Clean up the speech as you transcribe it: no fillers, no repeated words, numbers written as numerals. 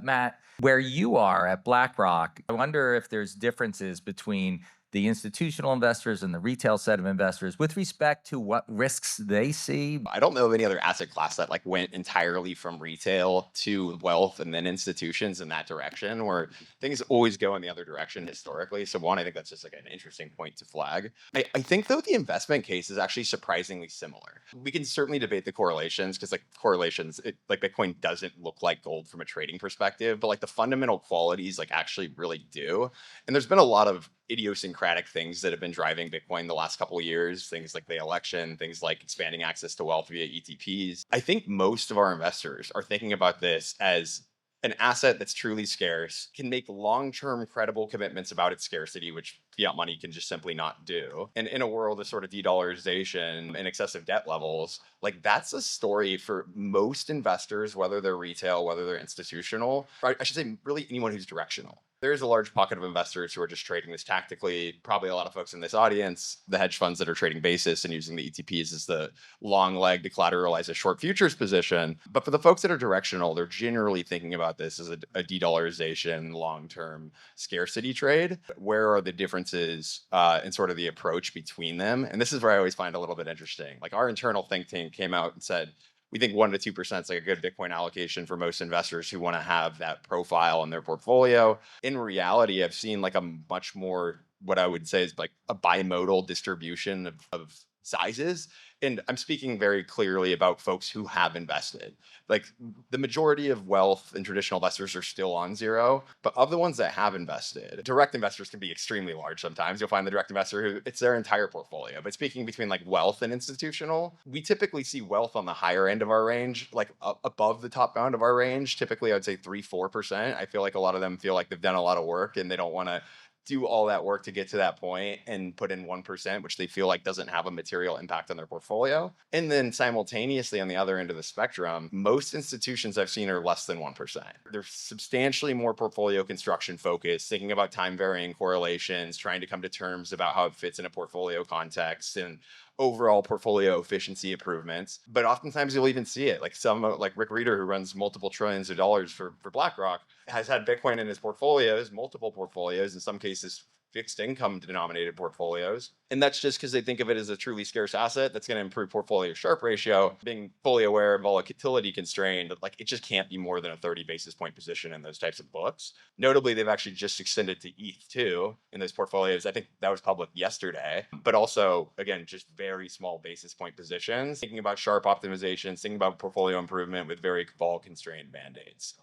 Matt, where you are at BlackRock, I wonder if there's differences between the institutional investors and the retail set of investors with respect to what risks they see. I don't know of any other asset class that like went entirely from retail to wealth and then institutions in that direction, where things always go in the other direction historically. So one, I think that's just like an interesting point to flag. I think though the investment case is actually surprisingly similar. We can certainly debate the correlations because like correlations, like Bitcoin doesn't look like gold from a trading perspective, but like the fundamental qualities like actually really do. And there's been a lot of idiosyncratic things that have been driving Bitcoin the last couple of years, things like the election, things like expanding access to wealth via ETPs. I think most of our investors are thinking about this as an asset that's truly scarce, can make long-term credible commitments about its scarcity, which fiat money can just simply not do. And in a world of sort of de-dollarization and excessive debt levels, like that's a story for most investors, whether they're retail, whether they're institutional, or I should say really anyone who's directional. There's a large pocket of investors who are just trading this tactically. Probably a lot of folks in this audience, the hedge funds that are trading basis and using the ETPs as the long leg to collateralize a short futures position. But for the folks that are directional, they're generally thinking about this as a de-dollarization, long-term scarcity trade. Where are the differences in sort of the approach between them? And this is where I always find a little bit interesting. Like our internal think tank came out and said, we think 1 to 2% is like a good Bitcoin allocation for most investors who want to have that profile in their portfolio. In reality, I've seen like a much more, what I would say is like a bimodal distribution of sizes. And I'm speaking very clearly about folks who have invested. Like the majority of wealth and traditional investors are still on zero, but of the ones that have invested, direct investors can be extremely large sometimes. You'll find the direct investor who it's their entire portfolio. But speaking between like wealth and institutional, we typically see wealth on the higher end of our range, like above the top bound of our range. Typically, I would say 3-4%. I feel like a lot of them feel like they've done a lot of work and they don't want to do all that work to get to that point and put in 1%, which they feel like doesn't have a material impact on their portfolio. And then simultaneously on the other end of the spectrum, most institutions I've seen are less than 1%. They're substantially more portfolio construction focused, thinking about time varying correlations, trying to come to terms about how it fits in a portfolio context and overall portfolio efficiency improvements. But oftentimes you'll even see it. Like like Rick Reeder, who runs multiple trillions of dollars for BlackRock, has had Bitcoin in his portfolios, multiple portfolios, in some cases fixed income denominated portfolios. And that's just because they think of it as a truly scarce asset that's going to improve portfolio Sharpe ratio, being fully aware of volatility constrained. Like it just can't be more than a 30 basis point position in those types of books. Notably, they've actually just extended to ETH too in those portfolios. I think that was public yesterday, but also again, just very small basis point positions, thinking about Sharpe optimizations, thinking about portfolio improvement with very vol constrained mandates.